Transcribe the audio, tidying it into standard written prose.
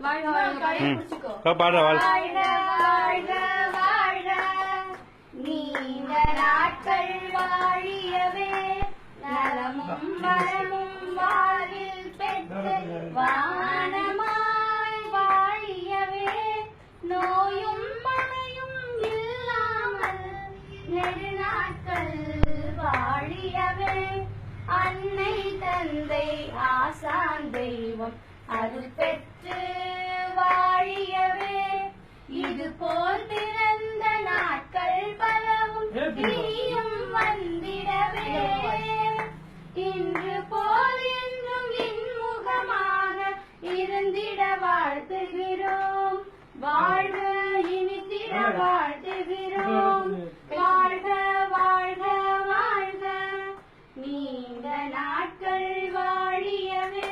பாடுற வாழ்க வாழ்க வாழ்க நீண்ட நாட்கள் வாழியவே நலமும் வளமும் வாழ்வில் பெற்று வானமாய் வாழியவே நோயும் மழையும் இல்லாமல் நெடுநாட்கள் வாழியவே அன்னை தந்தை ஆசான் தெய்வம் அருள் பெற்று வாழியவே இது போல் பிறந்த நாட்கள் பலவும் இனியும் வந்திடவே இன்று போல் என்றும் இன்முகமாக இருந்திட வாழ்த்துகிறோம் வாழ்க இனித்திட வாழ்த்துகிறோம் வாழ்க வாழ்க வாழ்க நீண்ட நாட்கள் வாழியவே